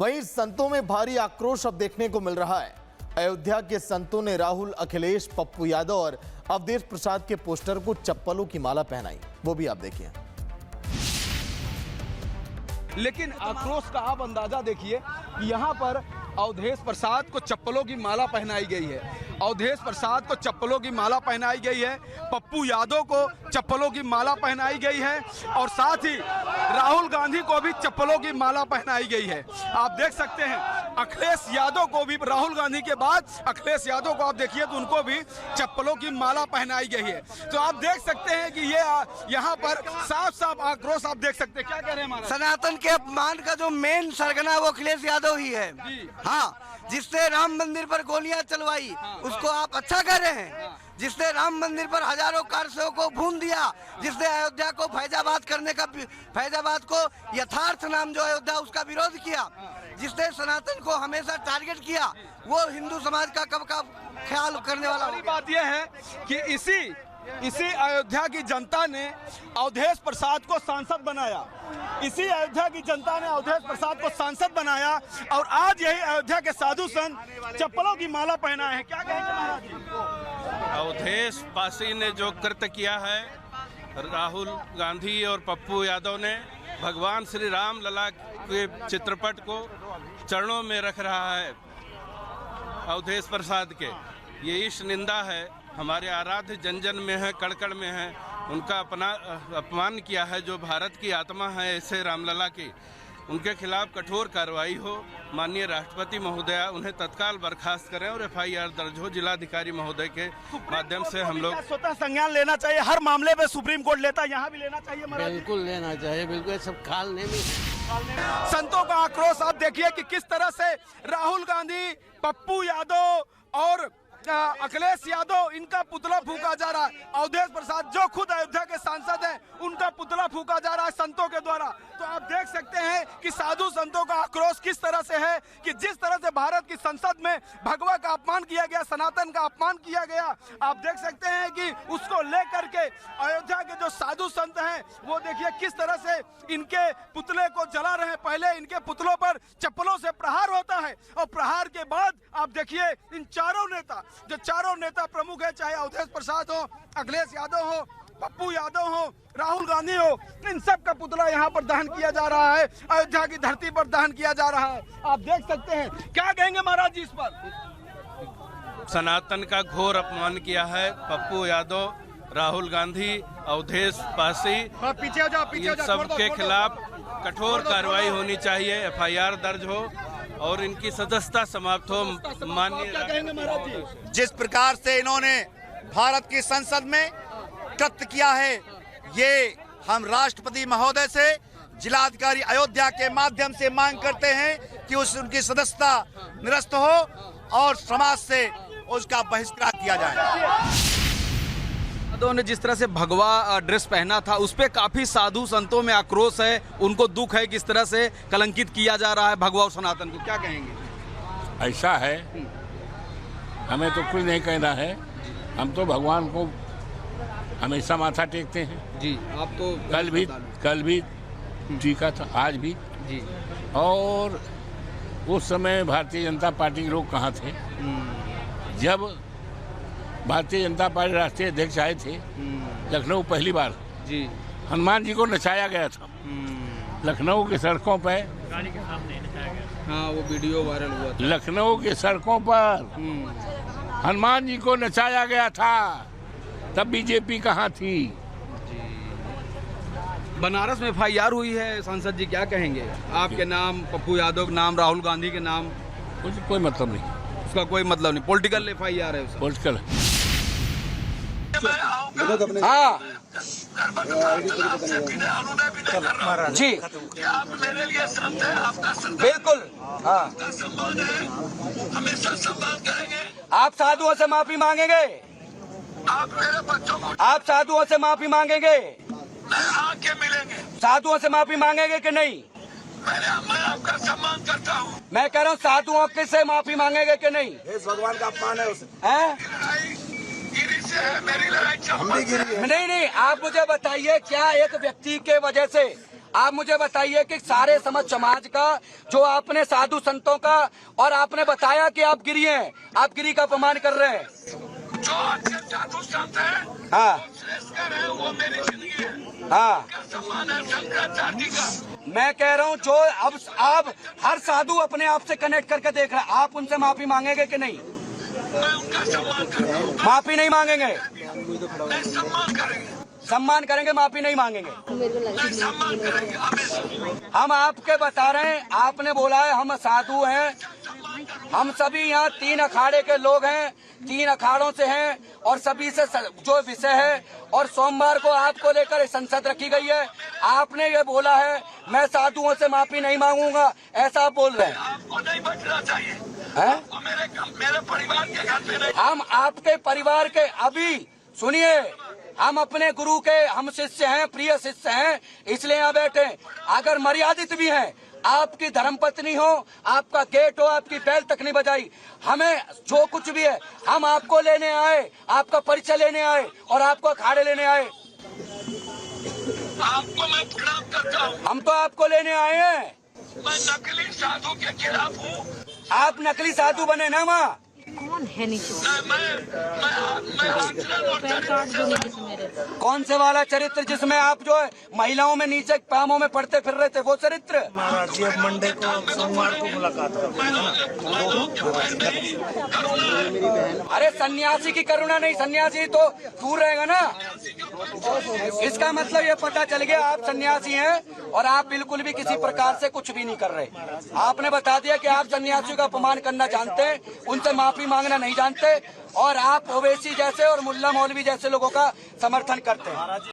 वहीं संतों में भारी आक्रोश अब देखने को मिल रहा है। अयोध्या के संतों ने राहुल, अखिलेश, पप्पू यादव और अवधेश प्रसाद के पोस्टर को चप्पलों की माला पहनाई। वो भी आप देखिए। लेकिन आक्रोश का आप अंदाजा देखिए कि यहाँ पर अवधेश प्रसाद को चप्पलों की माला पहनाई गई है। अवधेश प्रसाद को चप्पलों की माला पहनाई गई है, पप्पू यादव को चप्पलों की माला पहनाई गई है और साथ ही राहुल गांधी को भी चप्पलों की माला पहनाई गई है। आप देख सकते हैं अखिलेश यादव को भी, राहुल गांधी के बाद अखिलेश यादव को आप देखिए तो उनको भी चप्पलों की माला पहनाई गई है। तो आप देख सकते हैं कि ये यहाँ पर साफ साफ आक्रोश आप देख सकते हैं। क्या कह रहे हैं? सनातन के अपमान का जो मेन सरगना वो अखिलेश यादव ही है। हाँ, जिसने राम मंदिर पर गोलियां चलवाई उसको आप अच्छा कह रहे हैं। जिसने राम मंदिर पर हजारों कारसेवकों को भून दिया, जिसने अयोध्या को फैजाबाद करने का, फैजाबाद को यथार्थ नाम जो अयोध्या उसका विरोध किया, जिसने सनातन को हमेशा टारगेट किया, वो हिंदू समाज का कब का ख्याल करने वाला। बात यह है कि इसी अयोध्या की जनता ने अवधेश प्रसाद को सांसद बनाया। इसी अयोध्या की जनता ने अवधेश प्रसाद को सांसद बनाया और आज यही अयोध्या के साधु संत चप्पलों की माला पहनाए हैं। क्या कहेंगे महाराज जी? अवधेश पासी ने जो कृत्य किया है, राहुल गांधी और पप्पू यादव ने भगवान श्री राम लला के चित्रपट को चरणों में रख रहा है अवधेश प्रसाद के, ये ईश निंदा है। हमारे आराध्य जन जन में है, कण कण में है। उनका अपमान किया है जो भारत की आत्मा है ऐसे रामलला की। उनके खिलाफ कठोर कार्रवाई हो। माननीय राष्ट्रपति महोदया उन्हें तत्काल बर्खास्त करें और FIR दर्ज हो। जिलाधिकारी महोदय के माध्यम से हम लोग स्वतः संज्ञान लेना चाहिए। हर मामले पे सुप्रीम कोर्ट लेता है, यहाँ भी लेना चाहिए। बिल्कुल लेना चाहिए, बिल्कुल। सब खालने में संतों का आक्रोश आप देखिए कि किस तरह से राहुल गांधी, पप्पू यादव और अखिलेश यादव इनका पुतला फूका जा रहा है। अवधेश प्रसाद जो खुद अयोध्या के सांसद हैं उनका पुतला फूका जा रहा है संतों के द्वारा। तो आप देख सकते हैं कि साधु संतों का आक्रोश किस तरह से है कि जिस तरह से भारत की संसद में भगवा का अपमान किया गया, सनातन का अपमान किया गया, आप देख सकते हैं कि उसको लेकर के अयोध्या के जो साधु संत हैं वो देखिए किस तरह से इनके पुतले को जला रहे हैं। पहले इनके पुतलों पर चप्पलों से प्रहार होता है और प्रहार के बाद आप देखिए इन चारों नेता, जो चारों नेता प्रमुख है, चाहे अवधेश प्रसाद हो, अखिलेश यादव हो, पप्पू यादव हो, राहुल गांधी हो, इन सब का पुतला यहाँ पर दहन किया जा रहा है। अयोध्या की धरती पर दहन किया जा रहा है। आप देख सकते हैं। क्या कहेंगे महाराज जी इस पर? सनातन का घोर अपमान किया है पप्पू यादव, राहुल गांधी, अवधेश पासी, इन सब के खिलाफ कठोर कार्रवाई होनी चाहिए। FIR दर्ज हो और इनकी सदस्यता समाप्त हो। माननीय जिस प्रकार से इन्होंने भारत की संसद में कृत्य किया है, ये हम राष्ट्रपति महोदय से, जिलाधिकारी अयोध्या के माध्यम से मांग करते हैं कि उनकी सदस्यता निरस्त हो और समाज से उसका बहिष्कार किया जाए। ने जिस तरह से भगवा ड्रेस पहना था उस पे काफी साधु संतों में आक्रोश है, उनको दुख है किस तरह से कलंकित किया जा रहा है भगवा और सनातन को। क्या कहेंगे? ऐसा है, हमें तो कुछ नहीं कहना है। हम तो भगवान को हमेशा माथा टेकते हैं जी। आप तो कल भी टीका था, आज भी जी। और उस समय भारतीय जनता पार्टी के लोग कहाँ थे जब भारतीय जनता पार्टी राष्ट्रीय अध्यक्ष आए थे लखनऊ पहली बार जी? हनुमान जी को नचाया गया था लखनऊ के सड़कों पर, गाड़ी के सामने नचाया गया। हाँ, वो वीडियो वायरल हुआ था। लखनऊ के सड़कों पर हनुमान जी को नचाया गया था। तब बीजेपी कहाँ थी? बनारस में FIR हुई है सांसद जी, क्या कहेंगे? आपके नाम, पप्पू यादव के नाम, राहुल गांधी के नाम। कोई मतलब नहीं, उसका कोई मतलब नहीं। पॉलिटिकल FIR है, पॉलिटिकल। हाँ जी, बिल्कुल। हाँ, आप साधुओं से माफी मांगेंगे? आप साधुओं से माफी मांगेंगे? आके मिलेंगे। साधुओं से माफी मांगेंगे कि नहीं? मैं आपका सम्मान करता हूँ। मैं कह रहा हूँ साधुओं से माफी मांगेंगे कि नहीं? भगवान का अपमान है उसे। गिरी से है, मेरी लड़ाई नहीं, आप मुझे बताइए, क्या एक व्यक्ति के वजह से आप मुझे बताइए कि सारे समाज का जो आपने साधु संतों का और आपने बताया कि आप गिरी हैं, आप गिरी का अपमान कर रहे हैं। जो आपके साधु संत हैं, हाँ श्रेष्ठकर है, वो मेरी जिंदगी है। हाँ, का सम्मान है शंकराचार्य का। मैं कह रहा हूँ जो अब आप हर साधु अपने आप से कनेक्ट करके देख रहा है, आप उनसे माफी मांगेंगे कि नहीं? मैं उनका सम्मान करता हूँ। माफी नहीं मांगेंगे? नहीं, सम्मान करेंगे। सम्मान करेंगे, माफी नहीं मांगेंगे। नहीं, सम्मान करेंगे हमेशा। हम आपके बता रहे हैं, आपने बोला है हम साधु हैं, हम सभी यहाँ 3 अखाड़े के लोग हैं, 3 अखाड़ों से हैं और सभी से जो विषय है, और सोमवार को आपको लेकर संसद रखी गई है। आपने ये बोला है मैं साधुओं से माफी नहीं मांगूंगा, ऐसा आप बोल रहे हैं। आपको नहीं बचना चाहिए हैं? आपको मेरे परिवार के घर पे नहीं। हम आपके परिवार के, अभी सुनिए, हम अपने गुरु के हम शिष्य हैं, प्रिय शिष्य हैं, इसलिए यहाँ बैठे। अगर मर्यादित भी हैं, आपकी धर्मपत्नी हो, आपका गेट हो, आपकी बैल तक नहीं बजाई, हमें जो कुछ भी है हम आपको लेने आए, आपका परिचय लेने आए और आपको अखाड़े लेने आए। आपको मैं प्रणाम करता हूँ। हम तो आपको लेने आए हैं। मैं नकली साधु के खिलाफ हूँ। आप नकली साधु बने ना माँ? कौन है नीचे? मैं आचरण और चरित्र से कौन से वाला चरित्र जिसमें आप जो है महिलाओं में नीचे पामों में पड़ते फिर रहे थे, वो चरित्र? महाराज जी अब मंडे को सोमवार को मुलाकात अरे सन्यासी की करुणा नहीं, सन्यासी तो दूर रहेगा ना। इसका मतलब ये पता चल गया आप सन्यासी हैं और आप बिल्कुल भी किसी प्रकार से कुछ भी नहीं कर रहे। आपने बता दिया कि आप सन्यासियों का अपमान करना जानते हैं, उनसे माफी मांगना नहीं जानते, और आप ओवैसी जैसे और मुल्ला मौलवी जैसे लोगों का समर्थन करते हैं।